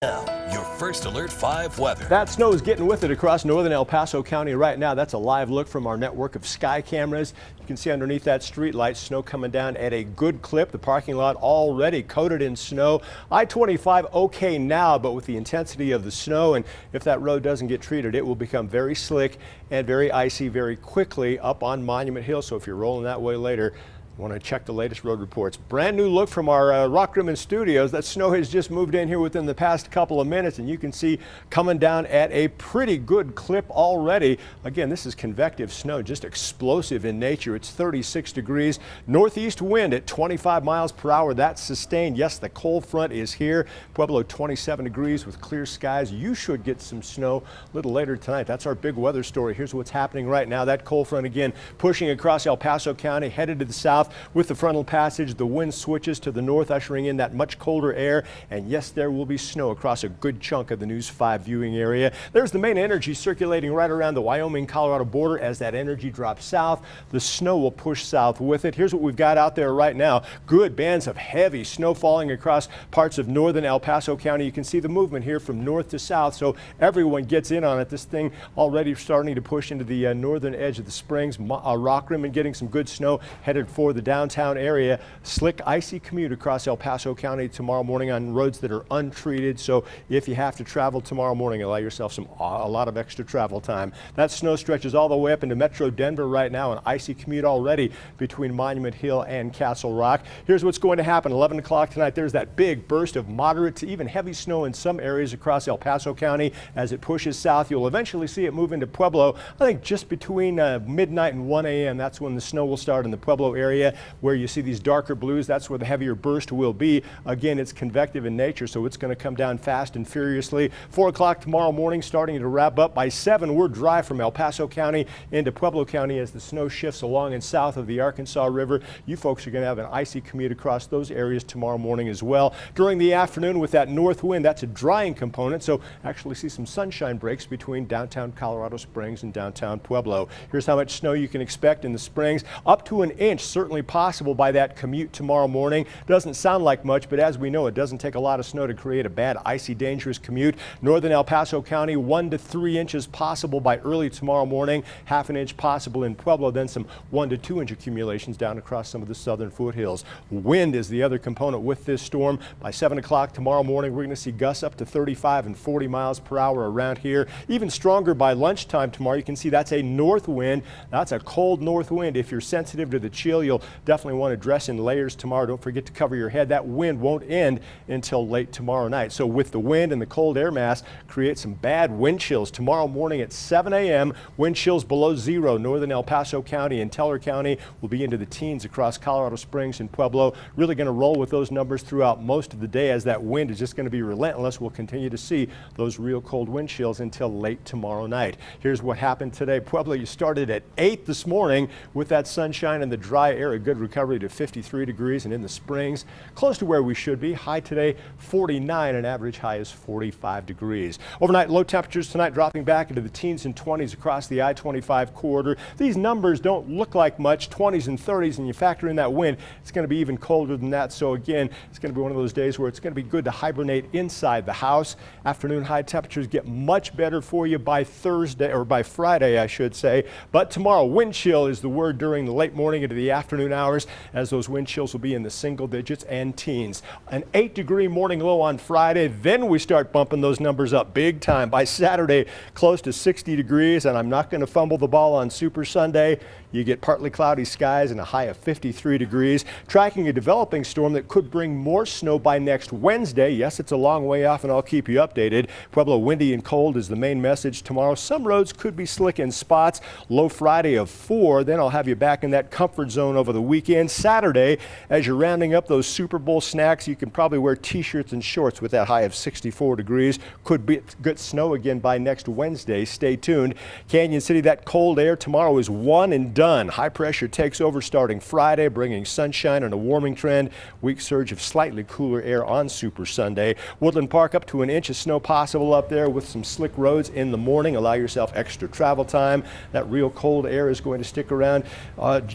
Now, your First Alert 5 weather. That snow is getting with it across northern El Paso County right now. That's a live look from our network of sky cameras. You can see underneath that street light, snow coming down at a good clip. The parking lot already coated in snow. I-25 okay now, but with the intensity of the snow, and if that road doesn't get treated, it will become very slick and very icy very quickly up on Monument Hill. So if you're rolling that way later, want to check the latest road reports. Brand new look from our Rock Rimmon studios. That snow has just moved in here within the past couple of minutes, and you can see coming down at a pretty good clip already. Again, this is convective snow, just explosive in nature. It's 36 degrees. Northeast wind at 25 miles per hour. That's sustained. Yes, the cold front is here. Pueblo 27 degrees with clear skies. You should get some snow a little later tonight. That's our big weather story. Here's what's happening right now. That cold front again pushing across El Paso County, headed to the south. With the frontal passage, the wind switches to the north, ushering in that much colder air. And yes, there will be snow across a good chunk of the News 5 viewing area. There's the main energy circulating right around the Wyoming-Colorado border. As that energy drops south, the snow will push south with it. Here's what we've got out there right now. Good bands of heavy snow falling across parts of northern El Paso County. You can see the movement here from north to south, so everyone gets in on it. This thing already starting to push into the northern edge of the Springs. Rock Rimmon getting some good snow headed for the downtown area. Slick, icy commute across El Paso County tomorrow morning on roads that are untreated. So if you have to travel tomorrow morning, allow yourself a lot of extra travel time. That snow stretches all the way up into Metro Denver right now. An icy commute already between Monument Hill and Castle Rock. Here's what's going to happen. 11 o'clock tonight, there's that big burst of moderate to even heavy snow in some areas across El Paso County. As it pushes south, you'll eventually see it move into Pueblo. I think just between midnight and 1 a.m. That's when the snow will start in the Pueblo area. Where you see these darker blues, that's where the heavier burst will be. Again, it's convective in nature, so it's going to come down fast and furiously. 4 o'clock tomorrow morning, starting to wrap up. By 7, we're dry from El Paso County into Pueblo County as the snow shifts along and south of the Arkansas River. You folks are going to have an icy commute across those areas tomorrow morning as well. During the afternoon with that north wind, that's a drying component, so actually see some sunshine breaks between downtown Colorado Springs and downtown Pueblo. Here's how much snow you can expect in the Springs. Up to an inch, certainly possible by that commute tomorrow morning. Doesn't sound like much, but as we know, it doesn't take a lot of snow to create a bad, icy, dangerous commute. Northern El Paso County, 1 to 3 inches possible by early tomorrow morning. Half an inch possible in Pueblo, then some 1 to 2 inch accumulations down across some of the southern foothills. Wind is the other component with this storm. By 7 o'clock tomorrow morning, we're going to see gusts up to 35 and 40 miles per hour around here. Even stronger by lunchtime tomorrow. You can see that's a north wind. That's a cold north wind. If you're sensitive to the chill, you'll definitely want to dress in layers tomorrow. Don't forget to cover your head. That wind won't end until late tomorrow night. So with the wind and the cold air mass, create some bad wind chills tomorrow morning at 7 a.m. Wind chills below zero. Northern El Paso County and Teller County will be into the teens across Colorado Springs and Pueblo. Really going to roll with those numbers throughout most of the day as that wind is just going to be relentless. We'll continue to see those real cold wind chills until late tomorrow night. Here's what happened today. Pueblo, you started at 8 this morning with that sunshine and the dry air. A good recovery to 53 degrees, and in the Springs, close to where we should be. High today, 49, and average high is 45 degrees. Overnight low temperatures tonight dropping back into the teens and 20s across the I-25 corridor. These numbers don't look like much, 20s and 30s, and you factor in that wind, it's going to be even colder than that. So again, it's going to be one of those days where it's going to be good to hibernate inside the house. Afternoon high temperatures get much better for you by Thursday, or by Friday, I should say. But tomorrow, wind chill is the word during the late morning into the afternoon hours, as those wind chills will be in the single digits and teens. An 8-degree morning low on Friday, then we start bumping those numbers up big time. By Saturday, close to 60 degrees, and I'm not going to fumble the ball on Super Sunday. You get partly cloudy skies and a high of 53 degrees. Tracking a developing storm that could bring more snow by next Wednesday. Yes, it's a long way off, and I'll keep you updated. Pueblo, windy and cold is the main message tomorrow. Some roads could be slick in spots. Low Friday of 4. Then I'll have you back in that comfort zone over the weekend. Saturday, as you're rounding up those Super Bowl snacks, you can probably wear t-shirts and shorts with that high of 64 degrees. Could be good snow again by next Wednesday. Stay tuned. Canyon City, that cold air tomorrow is one and done. High pressure takes over starting Friday, bringing sunshine and a warming trend. Weak surge of slightly cooler air on Super Sunday. Woodland Park, up to an inch of snow possible up there with some slick roads in the morning. Allow yourself extra travel time. That real cold air is going to stick around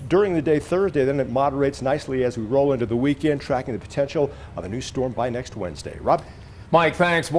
during the day Thursday. Then it moderates nicely as we roll into the weekend, tracking the potential of a new storm by next Wednesday. Rob? Mike, thanks.